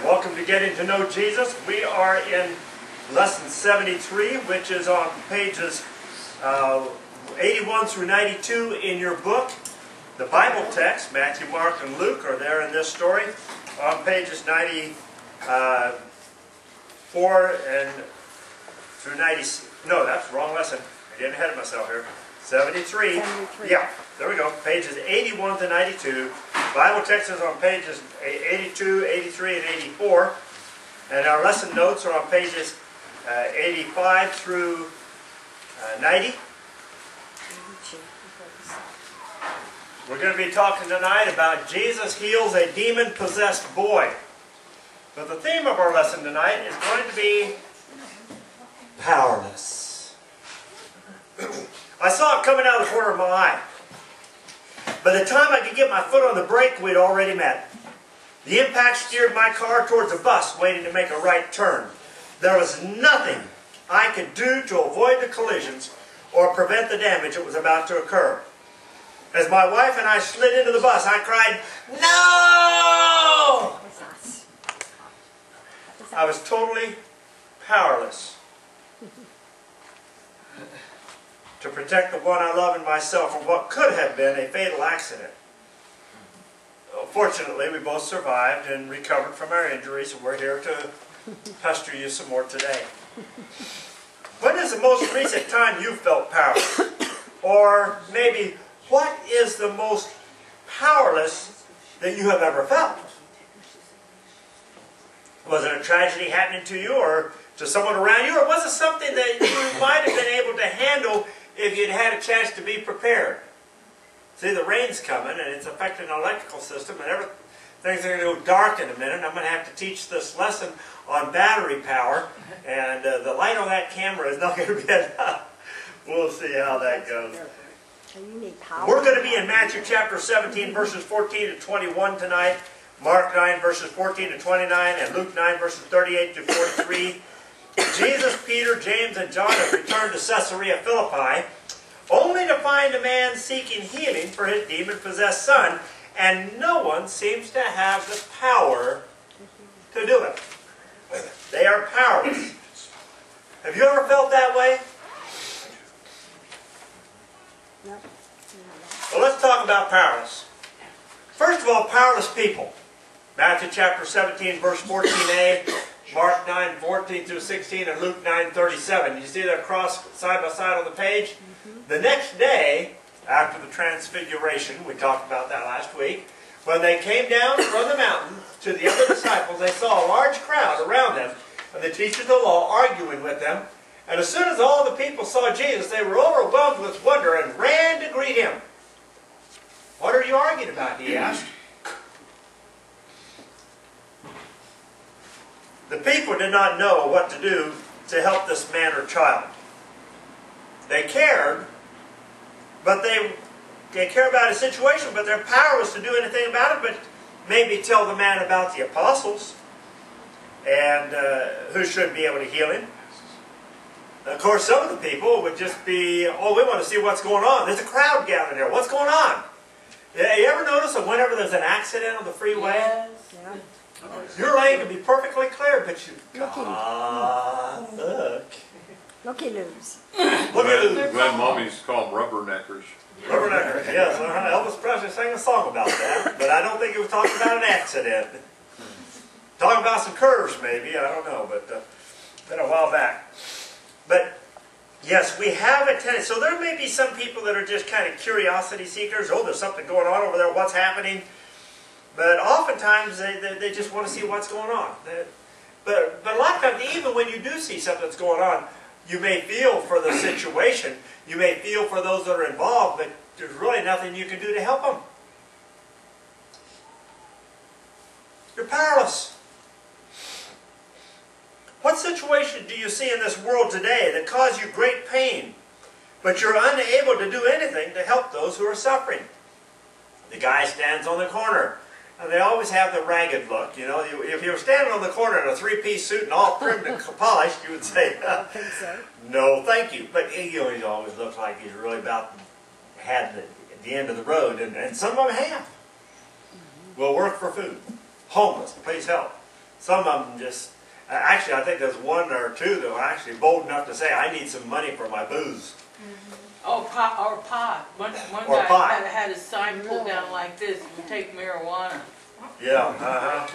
Amen. Welcome to Getting to Know Jesus. We are in lesson 73, which is on pages 81 through 92 in your book. The Bible text, Matthew, Mark, and Luke, are there in this story on pages 94 and through 90. No, that's the wrong lesson. I'm getting ahead of myself here. 73. Yeah, there we go. Pages 81 to 92. Bible text is on pages 82, 83, and 84. And our lesson notes are on pages 85 through 90. We're going to be talking tonight about Jesus heals a demon-possessed boy. But the theme of our lesson tonight is going to be powerless. I saw it coming out of the corner of my eye. By the time I could get my foot on the brake, we'd already met. The impact steered my car towards a bus waiting to make a right turn. There was nothing I could do to avoid the collisions or prevent the damage that was about to occur. As my wife and I slid into the bus, I cried, "No!" I was totally powerless to protect the one I love and myself from what could have been a fatal accident. Fortunately, we both survived and recovered from our injuries, and we're here to pester you some more today. When is the most recent time you felt powerless? Or maybe, what is the most powerless that you have ever felt? Was it a tragedy happening to you or to someone around you? Or was it something that you might have been able to handle if you'd had a chance to be prepared? See, the rain's coming and it's affecting the electrical system and everything's going to go dark in a minute. I'm going to have to teach this lesson on battery power, and the light on that camera is not going to be enough. We'll see how that goes. We're going to be in Matthew chapter 17 verses 14 to 21 tonight, Mark 9 verses 14 to 29, and Luke 9 verses 38 to 43. Jesus, Peter, James, and John have returned to Caesarea Philippi, only to find a man seeking healing for his demon-possessed son, and no one seems to have the power to do it. They are powerless. Have you ever felt that way? Well, let's talk about powerless. First of all, powerless people. Matthew chapter 17, verse 14a, Mark 9, 14 through 16, and Luke 9, 37. You see that cross side by side on the page? The next day, after the transfiguration, we talked about that last week, when they came down from the mountain to the other disciples, they saw a large crowd around them, and the teachers of the law arguing with them. And as soon as all the people saw Jesus, they were overwhelmed with wonder and ran to greet him. "What are you arguing about?" he asked. The people did not know what to do to help this man or child. They cared, but they care about his situation, but they're powerless to do anything about it, but maybe tell the man about the apostles and who should be able to heal him. Of course, some of the people would just be, "Oh, we want to see what's going on. There's a crowd gathering here. What's going on?" Yeah, you ever notice that whenever there's an accident on the freeway, Yes. your lane can be perfectly clear, but you, look. Looky loose. Look at you. Grandmommies call them rubberneckers. Rubberneckers, yes. Elvis Presley sang a song about that, but I don't think it was talking about an accident. Talking about some curves, maybe. I don't know, but been a while back. But yes, we have a tendency. So there may be some people that are just kind of curiosity seekers. "Oh, there's something going on over there. What's happening?" But oftentimes they just want to see what's going on. But a lot of times, even when you do see something that's going on, you may feel for the situation. You may feel for those that are involved, but there's really nothing you can do to help them. You're powerless. What situation do you see in this world today that cause you great pain, but you're unable to do anything to help those who are suffering? The guy stands on the corner, and they always have the ragged look. You know, if you were standing on the corner in a three-piece suit and all trimmed and polished, you would say, "No, thank you." But he always looks like he's really about had the end of the road, and some of them have. Will work for food. Homeless, please help. Some of them just, actually I think there's one or two that were actually bold enough to say, I need some money for my booze. Oh, pot. One Or guy pot. had his sign pulled down like this, "We take marijuana." Yeah,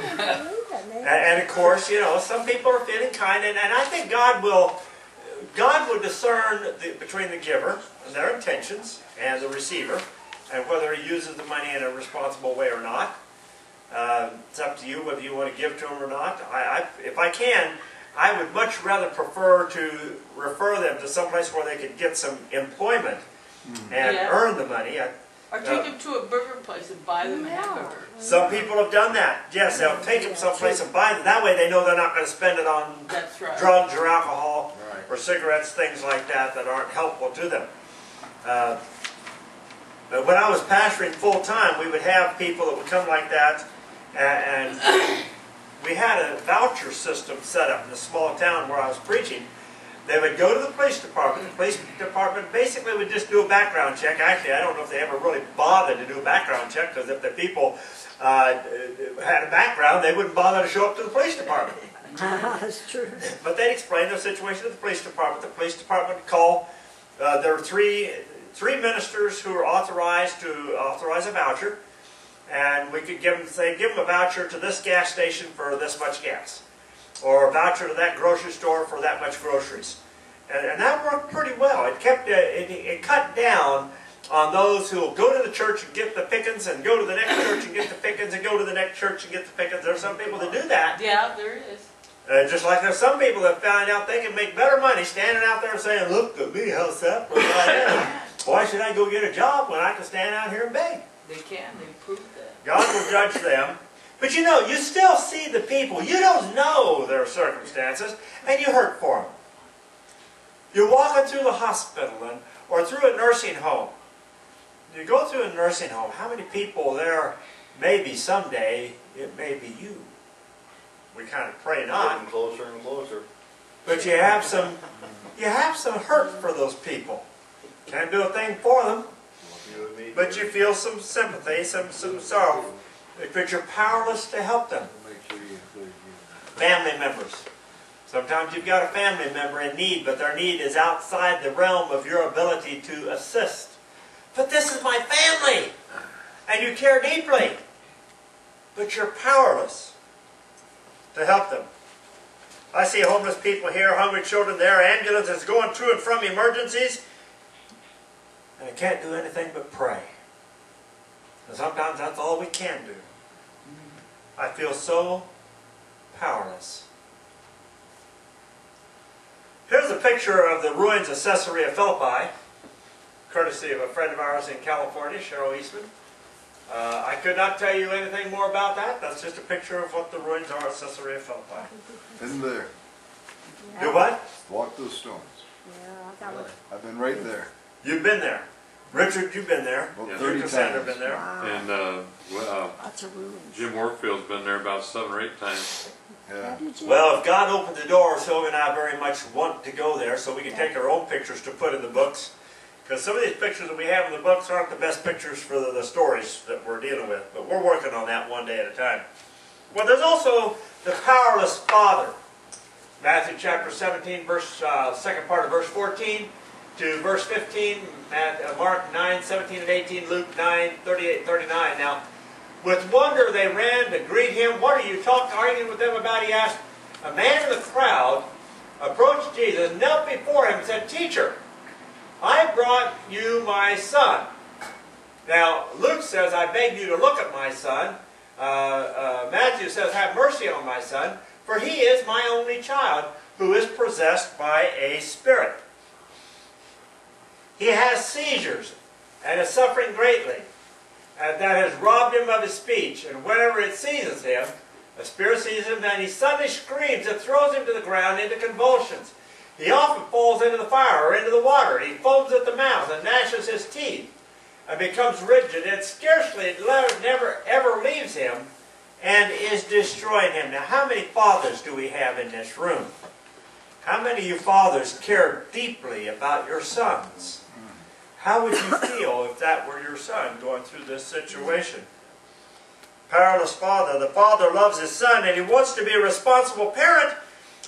and of course, you know, some people are feeling kind, and I think God will discern between the giver and their intentions and the receiver, and whether he uses the money in a responsible way or not. It's up to you whether you want to give to them or not. If I can, I would much rather prefer to refer them to someplace where they could get some employment and earn the money. Or take them to a burger place and buy them a hamburger. Some people have done that. Yes, they'll take them someplace and buy them. That way they know they're not going to spend it on drugs or alcohol or cigarettes, things like that aren't helpful to them. But when I was pastoring full time, we would have people that would come like that, and we had a voucher system set up in a small town where I was preaching. They would go to the police department. The police department basically would just do a background check. Actually, I don't know if they ever really bothered to do a background check, because if the people had a background, they wouldn't bother to show up to the police department. That's true. But they'd explain their situation to the police department. The police department would call. There were three ministers who were authorized to authorize a voucher, and we could give them a voucher to this gas station for this much gas, or a voucher to that grocery store for that much groceries, and that worked pretty well. It kept it cut down on those who will go to the church and get the pickings, and go to the next church and get the pickings, and go to the next church and get the pickings. There are some people that do that. Yeah, there is. Just like there's some people that find out they can make better money standing out there saying, "Look at me, how separate I am. Why should I go get a job when I can stand out here and beg?" They can. They prove that. God will judge them. But you know, you still see the people. You don't know their circumstances, and you hurt for them. You're walking through the hospital or through a nursing home. You go through a nursing home, how many people there, maybe someday, it may be you. We kind of pray not. Getting closer and closer. But you have some hurt for those people. Can't do a thing for them, but you feel some sympathy, some sorrow. But you're powerless to help them. Family members. Sometimes you've got a family member in need, but their need is outside the realm of your ability to assist. But this is my family, and you care deeply, but you're powerless to help them. I see homeless people here, hungry children there, ambulances going to and from emergencies, and I can't do anything but pray. And sometimes that's all we can do. I feel so powerless. Here's a picture of the ruins of Caesarea Philippi, courtesy of a friend of ours in California, Cheryl Eastman. I could not tell you anything more about that. That's just a picture of what the ruins are at Caesarea Philippi. Been there. Do what? Walk those stones. Yeah, I got it. I've been right there. You've been there. Richard, you've been there. Well, Yeah. 30 Cassandra times. been there. Wow. And Lots of ruins. Jim Warfield's been there about 7 or 8 times. Yeah. Well, if God opened the door, Sylvia and I very much want to go there so we can take our own pictures to put in the books. Because some of these pictures that we have in the books aren't the best pictures for the stories that we're dealing with. But we're working on that one day at a time. Well, there's also the powerless father. Matthew chapter 17, second part of verse 14 to verse 15. Mark 9, 17 and 18. Luke 9, 38, 39. Now, with wonder they ran to greet him. "What are you arguing with them about?" he asked. A man in the crowd approached Jesus, knelt before him and said, "Teacher, I brought you my son." Now, Luke says, "I beg you to look at my son." Matthew says, "Have mercy on my son, for he is my only child, who is possessed by a spirit. He has seizures and is suffering greatly, and that has robbed him of his speech. And whenever it seizes him, a spirit seizes him, and he suddenly screams and throws him to the ground into convulsions. He often falls into the fire or into the water. He foams at the mouth and gnashes his teeth and becomes rigid, and scarcely never ever leaves him and is destroying him." Now, how many fathers do we have in this room? How many of you fathers care deeply about your sons? How would you feel if that were your son going through this situation? powerless father. The father loves his son and he wants to be a responsible parent.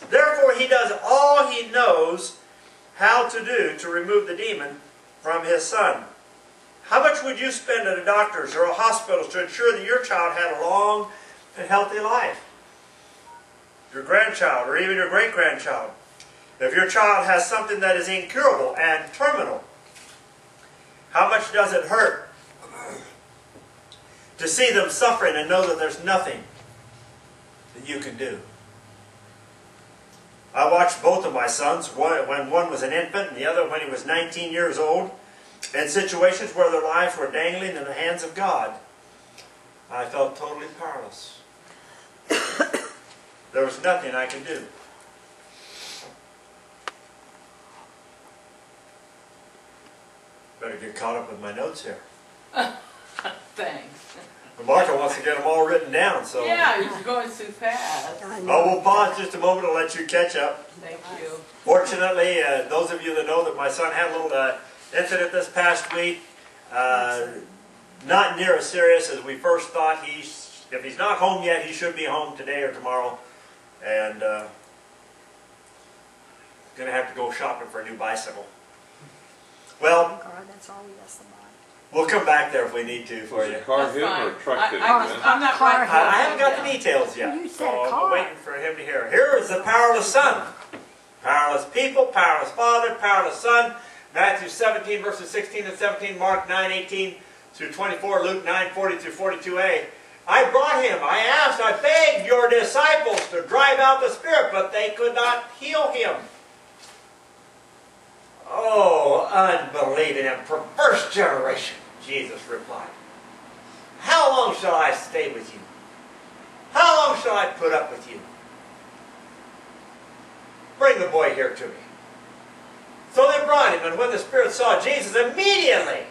Therefore, he does all he knows how to do to remove the demon from his son. How much would you spend at a doctor's or a hospital to ensure that your child had a long and healthy life? Your grandchild or even your great-grandchild. If your child has something that is incurable and terminal, how much does it hurt to see them suffering and know that there's nothing that you can do? I watched both of my sons, when one was an infant and the other when he was 19 years old, in situations where their lives were dangling in the hands of God. I felt totally powerless. There was nothing I could do. Better get caught up with my notes here. Thanks. Martha wants to get them all written down, so Yeah, you're going too fast. I I know. will pause just a moment to let you catch up. Thank you. Fortunately, those of you that know that my son had a little incident this past week, not near as serious as we first thought. If he's not home yet, he should be home today or tomorrow. And going to have to go shopping for a new bicycle. Well, God, that's all he has to buy. we'll come back there if we need to for Was you. it a car That's hit or fine. a truck hit him, I'm man? not Car right. hit. I haven't got the details yet, You so said a I'm car. waiting for him to hear. Here is the powerless son. Powerless people, powerless father, powerless son. Matthew 17 verses 16 and 17, Mark 9, 18 through 24, Luke 9, 40 through 42a. I brought him, I asked, I begged your disciples to drive out the spirit, but they could not heal him. Oh, unbelieving and perverse generation, Jesus replied. How long shall I stay with you? How long shall I put up with you? Bring the boy here to me. So they brought him, and when the spirit saw Jesus, immediately,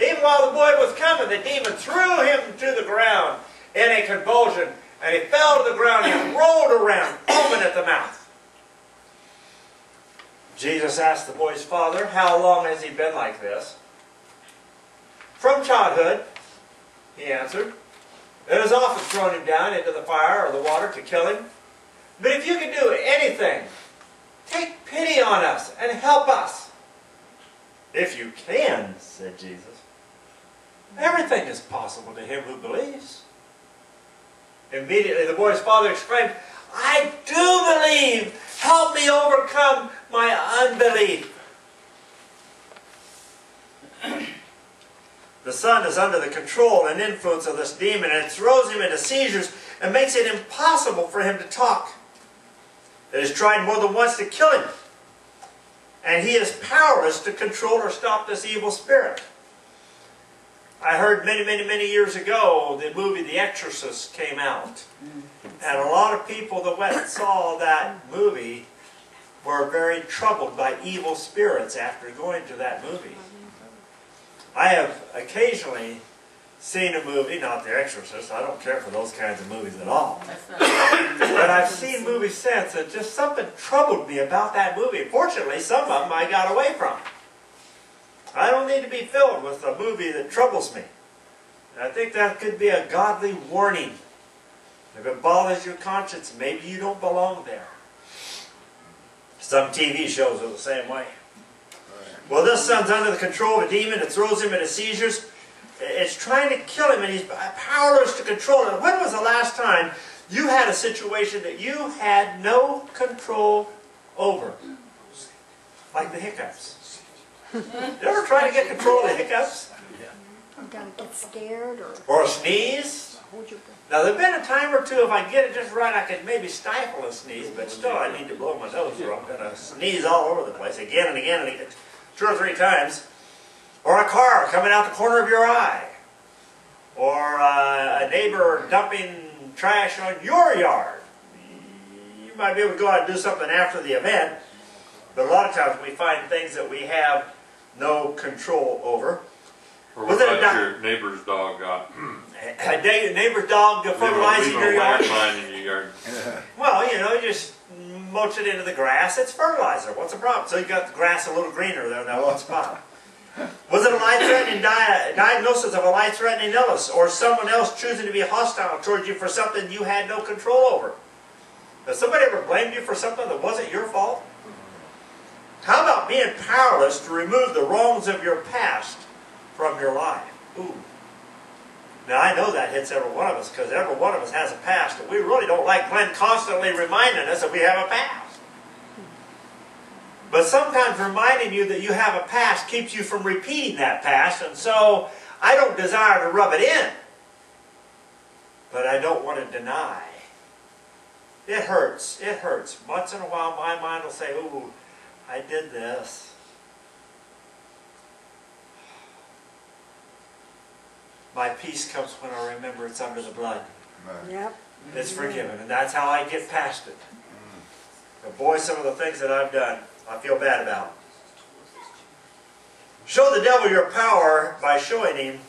even while the boy was coming, the demon threw him to the ground in a convulsion, and he fell to the ground and rolled around, foaming at the mouth. Jesus asked the boy's father, how long has he been like this? From childhood, he answered. It has often thrown him down into the fire or the water to kill him. But if you can do anything, take pity on us and help us. If you can, said Jesus. Everything is possible to him who believes. Immediately the boy's father exclaimed, I do believe. Help me overcome my unbelief. The son is under the control and influence of this demon, and it throws him into seizures and makes it impossible for him to talk. It has tried more than once to kill him, and he is powerless to control or stop this evil spirit. I heard many years ago the movie The Exorcist came out, and a lot of people that went and saw that movie were very troubled by evil spirits after going to that movie. I have occasionally seen a movie, not The Exorcist, I don't care for those kinds of movies at all. That's not But I've seen movies since, and just something troubled me about that movie. Fortunately, some of them I got away from. I don't need to be filled with a movie that troubles me. And I think that could be a godly warning. If it bothers your conscience, maybe you don't belong there. Some TV shows are the same way. Well, this son's under the control of a demon. It throws him into seizures. It's trying to kill him, and he's powerless to control it. When was the last time you had a situation that you had no control over? Like the hiccups. You ever try to get control of the hiccups? You gotta get scared Or a sneeze? hold your breath. Now, there's been a time or two, if I get it just right, I could maybe stifle a sneeze, but still I need to blow my nose or I'm going to sneeze all over the place again and again and again, 2 or 3 times. Or a car coming out the corner of your eye. Or a neighbor dumping trash on your yard. You might be able to go out and do something after the event, but a lot of times we find things that we have no control over. Or what about your neighbor's dog got? A neighbor's dog fertilizing your yard. In your yard. Well, you know, you just mulch it into the grass. It's fertilizer. What's the problem? So you got the grass a little greener there in that one spot. Was it a life-threatening diagnosis of a life-threatening illness, or someone else choosing to be hostile towards you for something you had no control over? Has somebody ever blamed you for something that wasn't your fault? How about being powerless to remove the wrongs of your past from your life? Ooh. Now I know that hits every one of us, because every one of us has a past, and we really don't like Glenn constantly reminding us that we have a past. But sometimes reminding you that you have a past keeps you from repeating that past, and so I don't desire to rub it in. But I don't want to deny. It hurts. It hurts. Once in a while my mind will say, ooh, I did this. My peace comes when I remember it's under the blood. Right. Yep. It's forgiven, and that's how I get past it. But boy, some of the things that I've done, I feel bad about. Show the devil your power by showing him.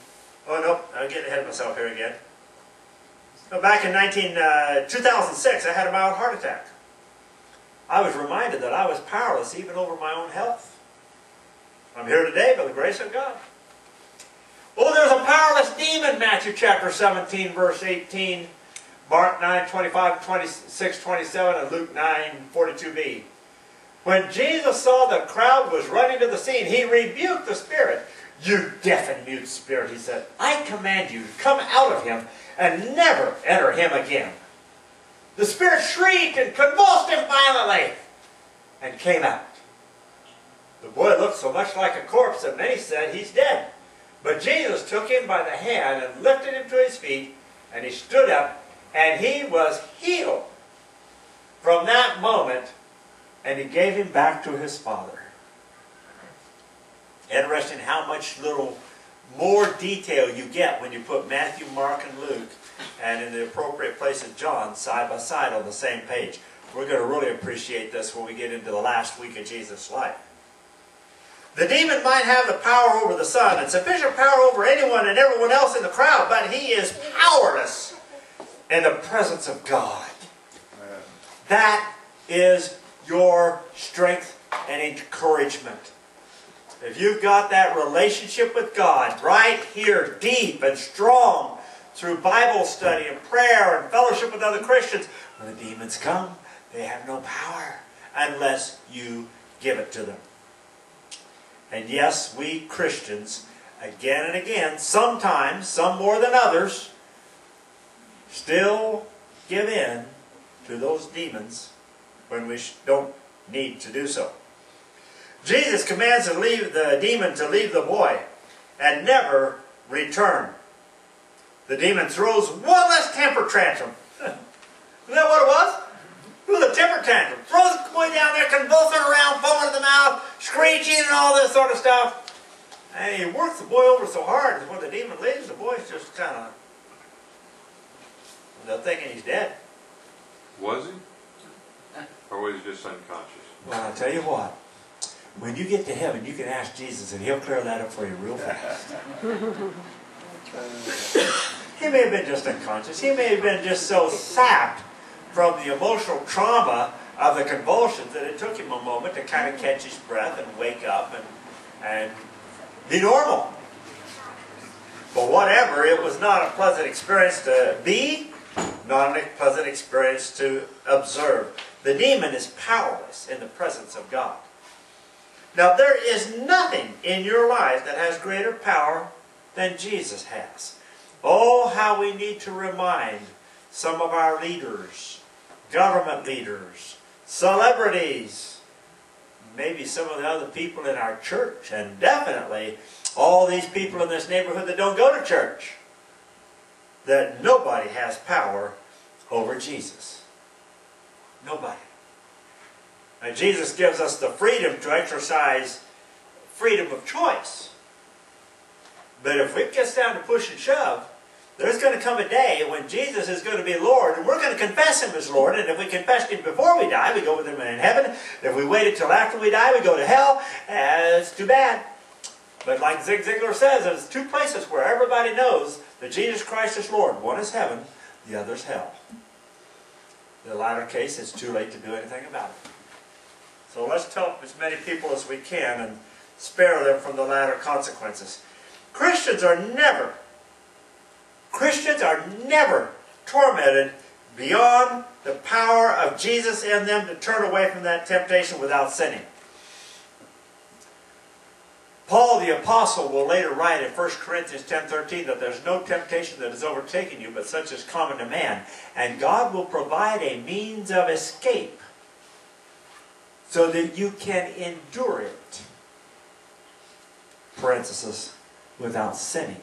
Oh, nope, I'm getting ahead of myself here again. No, back in 2006, I had a mild heart attack. I was reminded that I was powerless even over my own health. I'm here today by the grace of God. Oh, there's a powerless demon, Matthew chapter 17, verse 18, Mark 9, 25, 26, 27, and Luke 9, 42b. When Jesus saw the crowd was running to the scene, he rebuked the spirit. You deaf and mute spirit, he said, I command you to come out of him and never enter him again. The spirit shrieked and convulsed him violently and came out. The boy looked so much like a corpse that many said he's dead. But Jesus took him by the hand and lifted him to his feet, and he stood up, and he was healed from that moment, and he gave him back to his father. Interesting how much little more detail you get when you put Matthew, Mark, and Luke, and in the appropriate places John, side by side on the same page. We're going to really appreciate this when we get into the last week of Jesus' life. The demon might have the power over the son and sufficient power over anyone and everyone else in the crowd, but he is powerless in the presence of God. That is your strength and encouragement. If you've got that relationship with God right here, deep and strong, through Bible study and prayer and fellowship with other Christians, when the demons come, they have no power unless you give it to them. And yes, we Christians, again and again, sometimes, some more than others, still give in to those demons when we don't need to do so. Jesus commands the demon to leave the boy and never return. The demon throws one less temper tantrum. Isn't that what it was? It was a temper tantrum. Throws the boy down there, convulsing around, foaming at the mouth, screeching and all this sort of stuff. And he works the boy over so hard that when the demon leaves, the boy's just kind of thinking he's dead. Was he? Or was he just unconscious? Well, I'll tell you what. When you get to heaven, you can ask Jesus and he'll clear that up for you real fast. He may have been just unconscious. He may have been just so sapped from the emotional trauma of the convulsions that it took him a moment to kind of catch his breath and wake up and be normal. But whatever, it was not a pleasant experience to be, not a pleasant experience to observe. The demon is powerless in the presence of God. Now, there is nothing in your life that has greater power than Jesus has. Oh, how we need to remind some of our leaders, government leaders, celebrities, maybe some of the other people in our church, and definitely all these people in this neighborhood that don't go to church, that nobody has power over Jesus. Nobody. And Jesus gives us the freedom to exercise freedom of choice. But if it gets down to push and shove, there's going to come a day when Jesus is going to be Lord, and we're going to confess Him as Lord. And if we confessed Him before we die, we go with Him in heaven. If we wait until after we die, we go to hell. It's too bad. But like Zig Ziglar says, there's two places where everybody knows that Jesus Christ is Lord. One is heaven, the other is hell. In the latter case, it's too late to do anything about it. So let's tell as many people as we can, and spare them from the latter consequences. Christians are never tormented beyond the power of Jesus in them to turn away from that temptation without sinning. Paul the Apostle will later write in 1 Corinthians 10:13 that there's no temptation that has overtaken you, but such as common to man. And God will provide a means of escape so that you can endure it. Parenthesis, without sinning.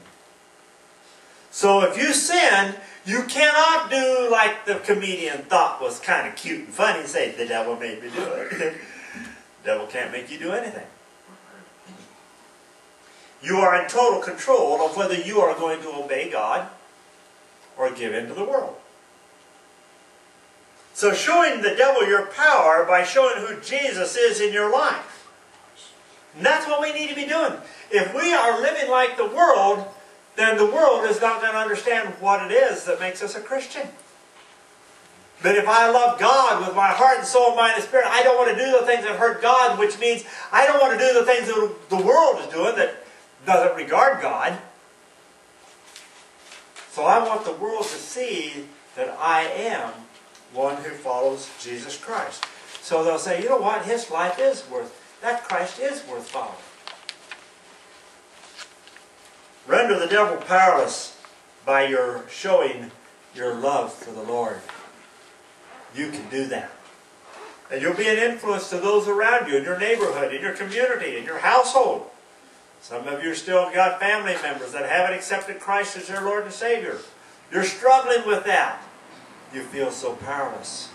So if you sin, you cannot do like the comedian thought was kind of cute and funny and say, the devil made me do it. The devil can't make you do anything. You are in total control of whether you are going to obey God or give in to the world. So showing the devil your power by showing who Jesus is in your life. And that's what we need to be doing. If we are living like the world, then the world is not going to understand what it is that makes us a Christian. But if I love God with my heart and soul, mind and spirit, I don't want to do the things that hurt God, which means I don't want to do the things that the world is doing that doesn't regard God. So I want the world to see that I am one who follows Jesus Christ. So they'll say, you know what, his life is that Christ is worth following. Render the devil powerless by your showing your love for the Lord. You can do that. And you'll be an influence to those around you, in your neighborhood, in your community, in your household. Some of you still got family members that haven't accepted Christ as their Lord and Savior. You're struggling with that. You feel so powerless.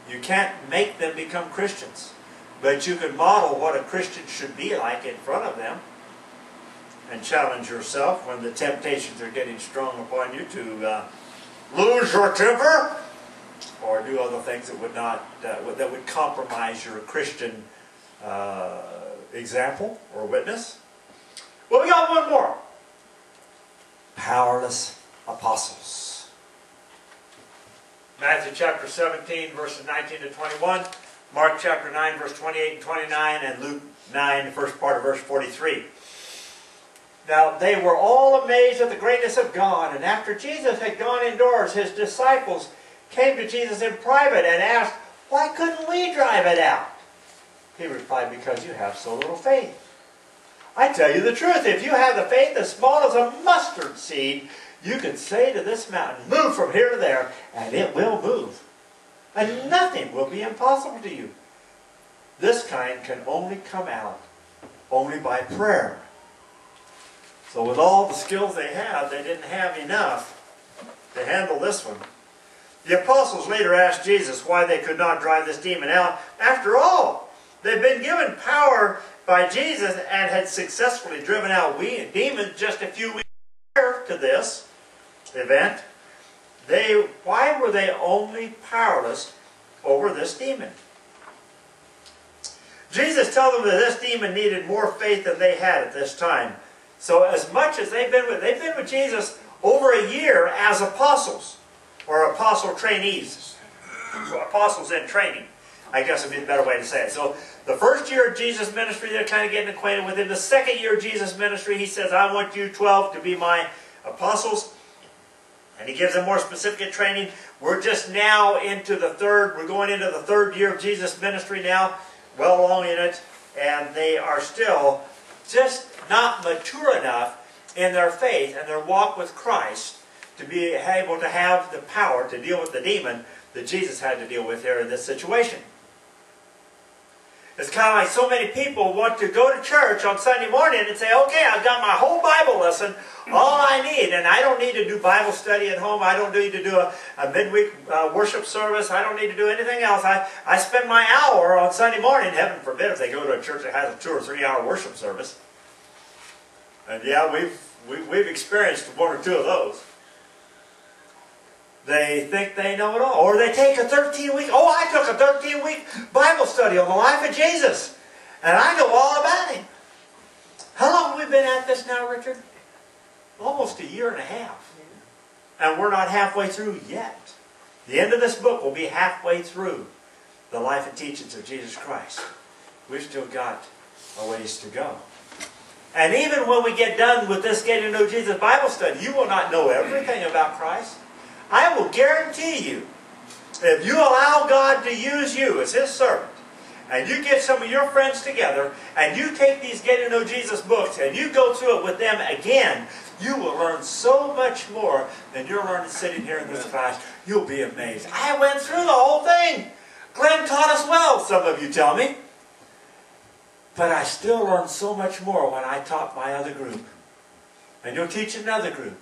You can't make them become Christians. But you can model what a Christian should be like in front of them. And challenge yourself when the temptations are getting strong upon you to lose your temper or do other things that would not that would compromise your Christian example or witness. Well, we got one more. Powerless apostles. Matthew chapter 17, verses 19 to 21. Mark chapter 9, verse 28 and 29. And Luke 9, the first part of verse 43. Now, they were all amazed at the greatness of God. And after Jesus had gone indoors, his disciples came to Jesus in private and asked, why couldn't we drive it out? He replied, because you have so little faith. I tell you the truth, if you have the faith as small as a mustard seed, you can say to this mountain, move from here to there, and it will move. And nothing will be impossible to you. This kind can only come out only by prayer. So with all the skills they had, they didn't have enough to handle this one. The apostles later asked Jesus why they could not drive this demon out. After all, they'd been given power by Jesus and had successfully driven out demons just a few weeks prior to this event. Why were they only powerless over this demon? Jesus told them that this demon needed more faith than they had at this time. So as much as they've been with Jesus over a year as apostles, or apostle trainees, apostles in training, I guess would be a better way to say it. So the first year of Jesus' ministry, they're kind of getting acquainted with him. The second year of Jesus' ministry, he says, I want you 12 to be my apostles. And he gives them more specific training. We're just now we're going into the third year of Jesus' ministry now, well along in it. And they are still just not mature enough in their faith and their walk with Christ to be able to have the power to deal with the demon that Jesus had to deal with here in this situation. It's kind of like so many people want to go to church on Sunday morning and say, okay, I've got my whole Bible lesson, all I need, and I don't need to do Bible study at home. I don't need to do a midweek worship service. I don't need to do anything else. I spend my hour on Sunday morning. Heaven forbid if they go to a church that has a 2 or 3 hour worship service. And yeah, we've experienced 1 or 2 of those. They think they know it all. Or they take a 13-week, I took a 13-week Bible study on the life of Jesus. And I know all about him. How long have we been at this now, Richard? Almost a year and a half. And we're not halfway through yet. The end of this book will be halfway through the life and teachings of Jesus Christ. We've still got a ways to go. And even when we get done with this Getting to Know Jesus Bible study, you will not know everything about Christ. I will guarantee you, if you allow God to use you as His servant, and you get some of your friends together, and you take these Getting to Know Jesus books, and you go through it with them again, you will learn so much more than you're learning sitting here in this class. You'll be amazed. I went through the whole thing. Glenn taught us well, some of you tell me. But I still learned so much more when I taught my other group. And you'll teach another group.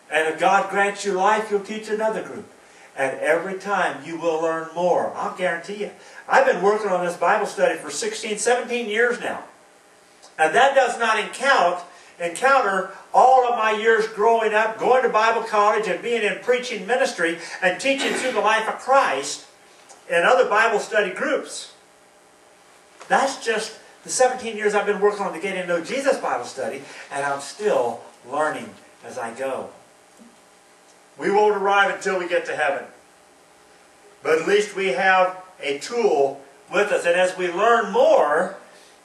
And if God grants you life, you'll teach another group. And every time you will learn more. I'll guarantee you. I've been working on this Bible study for 16, 17 years now. And that does not encounter all of my years growing up, going to Bible college and being in preaching ministry and teaching through the life of Christ in other Bible study groups. That's just the 17 years I've been working on the Getting to Know Jesus Bible study, and I'm still learning as I go. We won't arrive until we get to heaven. But at least we have a tool with us. And as we learn more,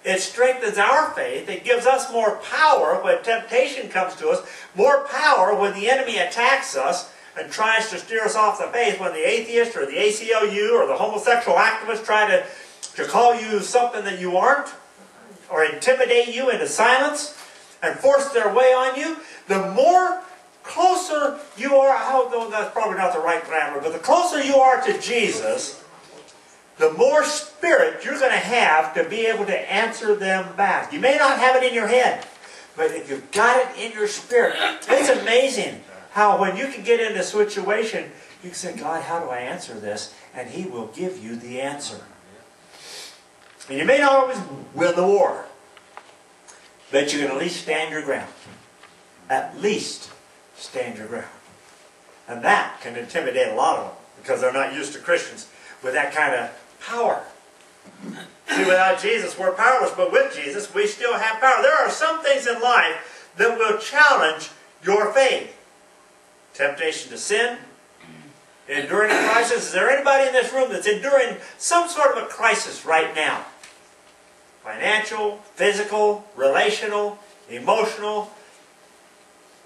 it strengthens our faith. It gives us more power when temptation comes to us. More power when the enemy attacks us and tries to steer us off the faith. When the atheist or the ACLU or the homosexual activist try to call you something that you aren't, or intimidate you into silence and force their way on you, the more closer you are, although that's probably not the right grammar, but the closer you are to Jesus, the more spirit you're going to have to be able to answer them back. You may not have it in your head, but if you've got it in your spirit, it's amazing how when you can get in a situation, you can say, God, how do I answer this? And He will give you the answer. And you may not always win the war, but you can at least stand your ground. At least stand your ground. And that can intimidate a lot of them, because they're not used to Christians with that kind of power. See, without Jesus, we're powerless, but with Jesus, we still have power. There are some things in life that will challenge your faith. Temptation to sin, enduring a crisis. Is there anybody in this room that's enduring some sort of a crisis right now? Financial, physical, relational, emotional.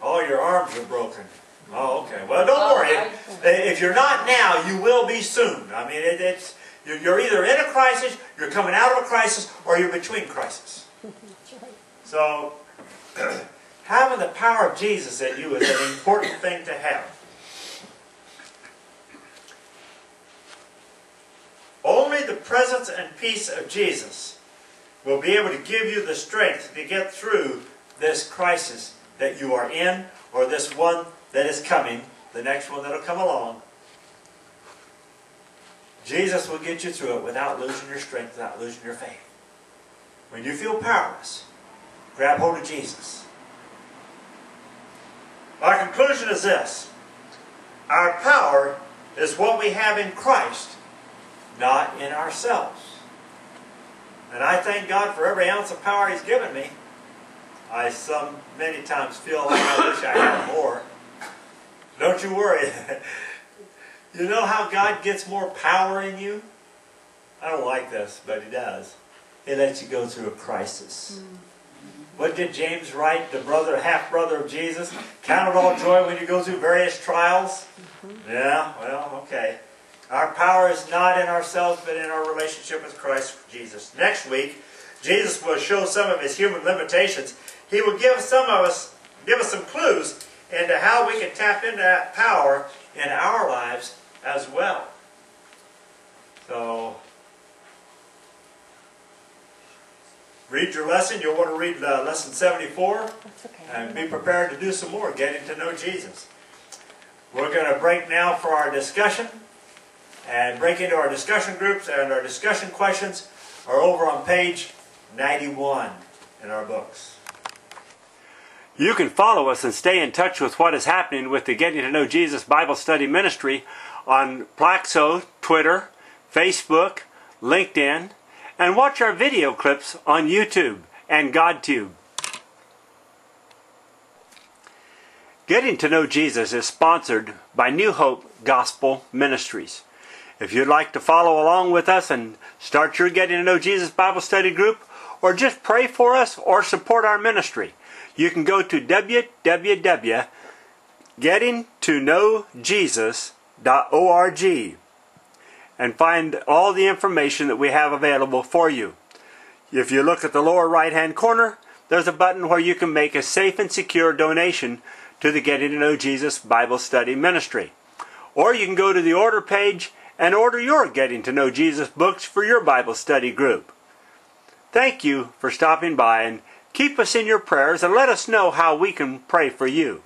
Oh, your arms are broken. Oh, okay. Well, don't worry. If you're not now, you will be soon. I mean, you're either in a crisis, you're coming out of a crisis, or you're between crises. So, having the power of Jesus in you is an important thing to have. Only the presence and peace of Jesus will be able to give you the strength to get through this crisis that you are in, or this one that is coming, the next one that will come along. Jesus will get you through it without losing your strength, without losing your faith. When you feel powerless, grab hold of Jesus. Our conclusion is this: our power is what we have in Christ, not in ourselves. And I thank God for every ounce of power He's given me. I many times feel like I wish I had more. Don't you worry. You know how God gets more power in you? I don't like this, but He does. He lets you go through a crisis. What did James write, the brother, half-brother of Jesus? Count it all joy when you go through various trials? Yeah, well, okay. Our power is not in ourselves, but in our relationship with Christ Jesus. Next week, Jesus will show some of His human limitations. He will give us some clues into how we can tap into that power in our lives as well. So, read your lesson. You'll want to read lesson 74. That's okay. And be prepared to do some more, getting to know Jesus. We're going to break now for our discussion. And break into our discussion groups, and our discussion questions are over on page 91 in our books. You can follow us and stay in touch with what is happening with the Getting to Know Jesus Bible Study Ministry on Plaxo, Twitter, Facebook, LinkedIn, and watch our video clips on YouTube and GodTube. Getting to Know Jesus is sponsored by New Hope Gospel Ministries. If you'd like to follow along with us and start your Getting to Know Jesus Bible Study group, or just pray for us or support our ministry, you can go to www.gettingtoknowjesus.org and find all the information that we have available for you. If you look at the lower right-hand corner, there's a button where you can make a safe and secure donation to the Getting to Know Jesus Bible Study Ministry. Or you can go to the order page and order your Getting to Know Jesus books for your Bible study group. Thank you for stopping by, and keep us in your prayers and let us know how we can pray for you.